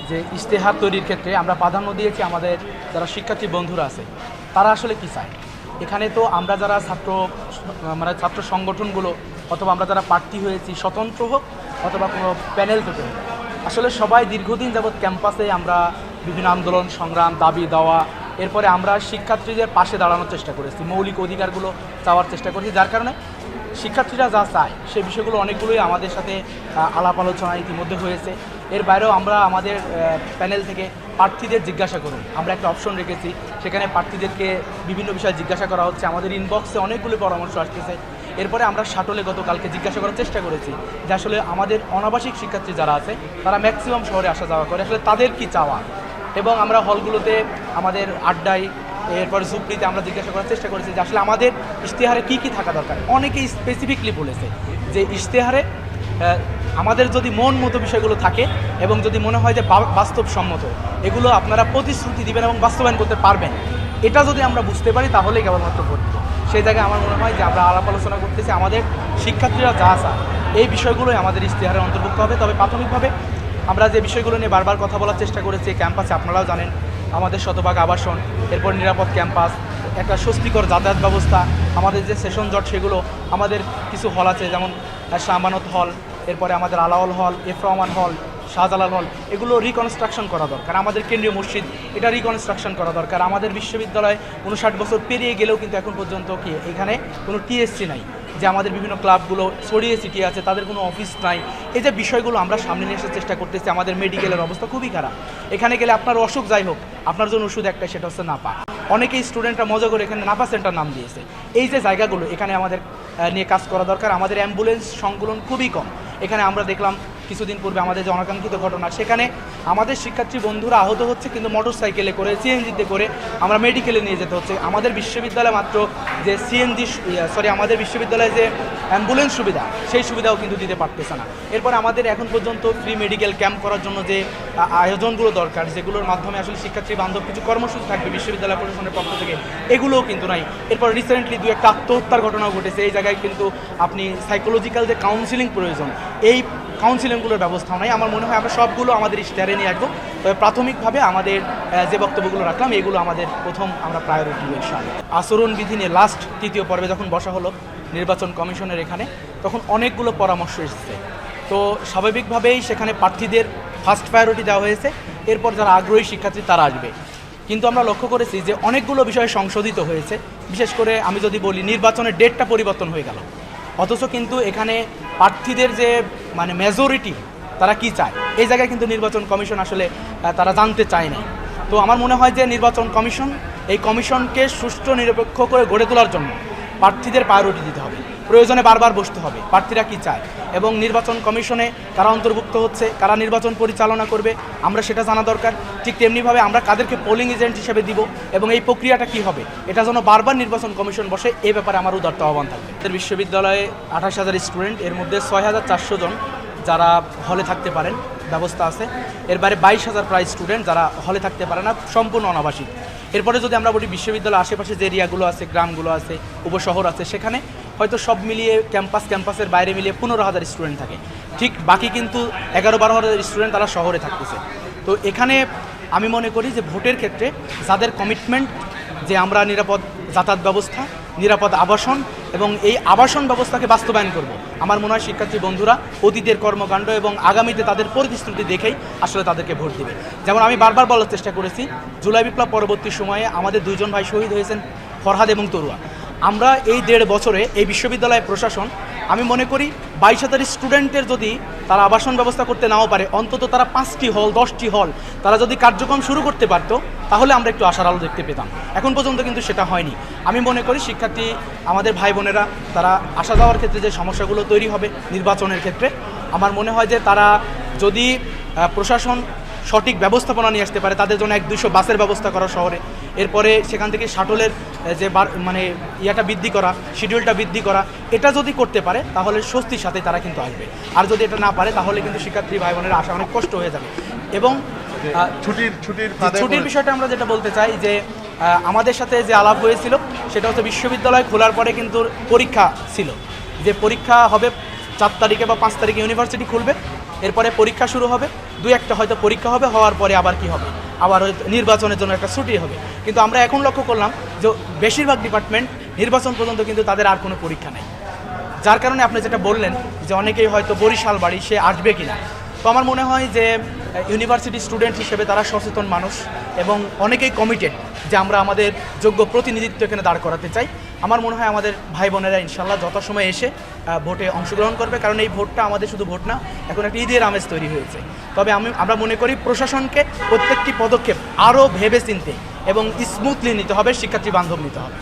যে ইশতেহার তৈরির ক্ষেত্রে আমরা প্রাধান্য দিয়েছি আমাদের যারা শিক্ষার্থী বন্ধুরা আছে তারা আসলে কী চায়। এখানে তো আমরা যারা ছাত্র সংগঠনগুলো অথবা আমরা যারা প্রার্থী হয়েছি স্বতন্ত্র হোক অথবা কোনো প্যানেল থেকে হোক, আসলে সবাই দীর্ঘদিন যাবৎ ক্যাম্পাসে আমরা বিভিন্ন আন্দোলন সংগ্রাম দাবি দেওয়া, এরপরে আমরা শিক্ষার্থীদের পাশে দাঁড়ানোর চেষ্টা করেছি, মৌলিক অধিকারগুলো চাওয়ার চেষ্টা করেছি, যার কারণে শিক্ষার্থীরা যা চায় সেই বিষয়গুলো অনেকগুলোই আমাদের সাথে আলাপ আলোচনা ইতিমধ্যে হয়েছে। এর বাইরেও আমরা আমাদের প্যানেল থেকে প্রার্থীদের জিজ্ঞাসা করুন, আমরা একটা অপশন রেখেছি, সেখানে প্রার্থীদেরকে বিভিন্ন বিষয়ে জিজ্ঞাসা করা হচ্ছে, আমাদের ইনবক্সে অনেকগুলো পরামর্শ আসতেছে। এরপরে আমরা শাটলে গতকালকে জিজ্ঞাসা করার চেষ্টা করেছি যে আসলে আমাদের অনাবাসিক শিক্ষার্থী যারা আছে তারা ম্যাক্সিমাম শহরে আসা যাওয়া করে, আসলে তাদের কি চাওয়া, এবং আমরা হলগুলোতে আমাদের আড্ডায় এরপর ঝুপড়িতে আমরা জিজ্ঞাসা করার চেষ্টা করেছি যে আসলে আমাদের ইশতেহারে কী কী থাকা দরকার। অনেকেই স্পেসিফিকলি বলেছে যে ইশতেহারে আমাদের যদি মন মতো বিষয়গুলো থাকে এবং যদি মনে হয় যে বাস্তবসম্মত এগুলো আপনারা প্রতিশ্রুতি দিবেন এবং বাস্তবায়ন করতে পারবেন, এটা যদি আমরা বুঝতে পারি তাহলেই কেবলমাত্র ভোট দেব। সেই জায়গায় আমার মনে হয় যে আমরা আলাপ আলোচনা করতেছি, আমাদের শিক্ষার্থীরা যা চায় এই বিষয়গুলোই আমাদের ইশতেহারের অন্তর্ভুক্ত হবে। তবে প্রাথমিকভাবে আমরা যে বিষয়গুলো নিয়ে বারবার কথা বলার চেষ্টা করেছি ক্যাম্পাসে, আপনারাও জানেন আমাদের শতভাগ আবাসন, এরপর নিরাপদ ক্যাম্পাস, একটা স্বস্তিকর যাতায়াত ব্যবস্থা, আমাদের যে সেশন জট সেগুলো, আমাদের কিছু হল আছে যেমন শাহমানত হল, এরপরে আমাদের আলাওল হল, এফ রহমান হল, শাহজালাল হল, এগুলো রিকনস্ট্রাকশন করা দরকার। আমাদের কেন্দ্রীয় মসজিদ এটা রিকনস্ট্রাকশন করা দরকার। আমাদের বিশ্ববিদ্যালয় 59 বছর পেরিয়ে গেলেও কিন্তু এখন পর্যন্ত কি এখানে কোনো টিএসসি নাই, যে আমাদের বিভিন্ন ক্লাবগুলো ছড়িয়ে ছিটিয়ে আছে তাদের কোনো অফিস নাই। এই যে বিষয়গুলো আমরা সামনে নিয়ে আসার চেষ্টা করতেছি। আমাদের মেডিকেলের অবস্থা খুবই খারাপ, এখানে গেলে আপনার অসুখ যাই হোক আপনার জন্য ওষুধ একটাই, সেটা হচ্ছে নাপা। অনেকেই স্টুডেন্টরা মজা করে এখানে নাপা সেন্টার নাম দিয়েছে। এই যে জায়গাগুলো এখানে আমাদের নিয়ে কাজ করা দরকার। আমাদের অ্যাম্বুলেন্স সংকুলন খুবই কম। এখানে আমরা দেখলাম কিছুদিন পূর্বে আমাদের যে অনাকাঙ্ক্ষিত ঘটনা, সেখানে আমাদের শিক্ষার্থী বন্ধুরা আহত হচ্ছে কিন্তু মোটর সাইকেলে করে সিএনজিতে করে আমরা মেডিকেলে নিয়ে যেতে হচ্ছে। আমাদের বিশ্ববিদ্যালয়ে মাত্র যে আমাদের বিশ্ববিদ্যালয়ে যে অ্যাম্বুলেন্স সুবিধা সেই সুবিধাও কিন্তু দিতে পারতেছে না। এরপর আমাদের এখন পর্যন্ত ফ্রি মেডিকেল ক্যাম্প করার জন্য যে আয়োজনগুলো দরকার, যেগুলোর মাধ্যমে আসলে শিক্ষার্থী বান্ধব কিছু কর্মসূচি থাকবে বিশ্ববিদ্যালয় প্রশাসনের পক্ষ থেকে, এগুলোও কিন্তু নাই। এরপর রিসেন্টলি দু একটা আত্মহত্যার ঘটনাও ঘটেছে। এই জায়গায় কিন্তু আপনি সাইকোলজিক্যাল যে কাউন্সিলিং প্রয়োজন, এই কাউন্সিলিংগুলোর ব্যবস্থাও নাই। আমার মনে হয় আমরা সবগুলো আমাদের ইশতেহারে নিয়ে আসবো। তবে প্রাথমিকভাবে আমাদের যে বক্তব্যগুলো রাখলাম এগুলো আমাদের প্রথম আমরা প্রায়োরিটি ইনশাআল্লাহ। আচরণবিধি নিয়ে লাস্ট তৃতীয় পর্বে যখন বসা হলো নির্বাচন কমিশনের এখানে, তখন অনেকগুলো পরামর্শ এসেছে। তো স্বাভাবিকভাবেই সেখানে প্রার্থীদের ফার্স্ট প্রায়োরিটি দেওয়া হয়েছে, এরপর যারা আগ্রহী শিক্ষার্থী তারা আসবে। কিন্তু আমরা লক্ষ্য করেছি যে অনেকগুলো বিষয় সংশোধিত হয়েছে। বিশেষ করে আমি যদি বলি নির্বাচনের ডেটটা পরিবর্তন হয়ে গেল, অথচ কিন্তু এখানে প্রার্থীদের যে মেজরিটি তারা কি চায় এই জায়গায় কিন্তু নির্বাচন কমিশন আসলে তারা জানতে চায় না। তো আমার মনে হয় যে নির্বাচন কমিশন এই কমিশনকে সুষ্ঠু নিরপেক্ষ করে গড়ে তোলার জন্য প্রার্থীদের প্রায়োরিটি দিতে হবে, প্রয়োজনে বারবার বসতে হবে প্রার্থীরা কি চায় এবং নির্বাচন কমিশনে কারা অন্তর্ভুক্ত হচ্ছে, কারা নির্বাচন পরিচালনা করবে আমরা সেটা জানা দরকার। ঠিক তেমনিভাবে আমরা কাদেরকে পোলিং এজেন্ট হিসেবে দিব এবং এই প্রক্রিয়াটা কি হবে এটা যেন বারবার নির্বাচন কমিশন বসে, এই ব্যাপারে আমার উদারত আহ্বান থাকবে। বিশ্ববিদ্যালয়ে 28,000 স্টুডেন্ট, এর মধ্যে 6,400 জন যারা হলে থাকতে পারেন ব্যবস্থা আছে। এর বাইরে 22,000 প্রায় স্টুডেন্ট যারা হলে থাকতে পারে না, সম্পূর্ণ অনাবাসিক। এরপরে যদি আমরা বলি বিশ্ববিদ্যালয়ের আশেপাশে যে এরিয়াগুলো আছে, গ্রামগুলো আছে, উপশহর আছে, সেখানে হয়তো সব মিলিয়ে ক্যাম্পাসের বাইরে মিলিয়ে 15,000 স্টুডেন্ট থাকে। ঠিক বাকি কিন্তু 11-12,000 স্টুডেন্ট তারা শহরে থাকতেছে। তো এখানে আমি মনে করি যে ভোটের ক্ষেত্রে যাদের কমিটমেন্ট যে আমরা নিরাপদ যাতায়াত ব্যবস্থা, নিরাপদ আবাসন এবং এই আবাসন ব্যবস্থাকে বাস্তবায়ন করব, আমার মনে হয় শিক্ষার্থী বন্ধুরা অতীতের কর্মকাণ্ড এবং আগামীতে তাদের প্রতিশ্রুতি দেখেই আসলে তাদেরকে ভোট দেবে। যেমন আমি বারবার বলার চেষ্টা করেছি, জুলাই বিপ্লব পরবর্তী সময়ে আমাদের 2 জন ভাই শহীদ হয়েছেন, ফরহাদ এবং তরুয়া। আমরা এই 1.5 বছরে এই বিশ্ববিদ্যালয় প্রশাসন আমি মনে করি 22,000 স্টুডেন্টের যদি তারা আবাসন ব্যবস্থা করতে নাও পারে, অন্তত তারা 5টি হল 10টি হল তারা যদি কার্যক্রম শুরু করতে পারত, তাহলে আমরা একটু আশার আলো দেখতে পেতাম। এখন পর্যন্ত কিন্তু সেটা হয়নি। আমি মনে করি শিক্ষার্থী আমাদের ভাই বোনেরা তারা আসা যাওয়ার ক্ষেত্রে যে সমস্যাগুলো তৈরি হবে নির্বাচনের ক্ষেত্রে, আমার মনে হয় যে তারা যদি প্রশাসন সঠিক ব্যবস্থাপনা নিয়ে আসতে পারে, তাদের জন্য 100-200 বাসের ব্যবস্থা করা শহরে, এরপরে সেখান থেকে শাটলের যে বৃদ্ধি করা, শিডিউলটা বৃদ্ধি করা, এটা যদি করতে পারে তাহলে স্বস্তির সাথে তারা কিন্তু আসবে। আর যদি এটা না পারে তাহলে কিন্তু শিক্ষার্থী ভাই বোনেরা আসা অনেক কষ্ট হয়ে যাবে। এবং ছুটির বিষয়টা আমরা যেটা বলতে চাই যে আমাদের সাথে যে আলাপ হয়েছিল সেটা হচ্ছে বিশ্ববিদ্যালয় খোলার পরে কিন্তু পরীক্ষা ছিল, যে পরীক্ষা হবে 4 তারিখে বা 5 তারিখে ইউনিভার্সিটি খুলবে, এরপরে পরীক্ষা শুরু হবে, দু একটা হয়তো পরীক্ষা হবে, হওয়ার পরে আবার কি হবে, আবার হয়তো নির্বাচনের জন্য একটা ছুটি হবে। কিন্তু আমরা এখন লক্ষ্য করলাম যে বেশিরভাগ ডিপার্টমেন্ট নির্বাচন পর্যন্ত কিন্তু তাদের আর কোনো পরীক্ষা নেই। যার কারণে আপনি যেটা বললেন যে অনেকেই হয়তো বরিশাল বাড়ি, সে আসবে কিনা। তো আমার মনে হয় যে ইউনিভার্সিটি স্টুডেন্ট হিসেবে তারা সচেতন মানুষ এবং অনেকেই কমিটেড যে আমরা আমাদের যোগ্য প্রতিনিধিত্ব এখানে দাঁড় করাতে চাই। আমার মনে হয় আমাদের ভাই বোনেরা ইনশাল্লাহ যথাসময়ে এসে ভোটে অংশগ্রহণ করবে, কারণ এই ভোটটা আমাদের শুধু ভোট না, এখন একটা ঈদের আমেজ তৈরি হয়েছে। তবে আমরা মনে করি প্রশাসনকে প্রত্যেকটি পদক্ষেপ আরও ভেবে চিনতে এবং স্মুথলি নিতে হবে, শিক্ষার্থী বান্ধব নিতে হবে।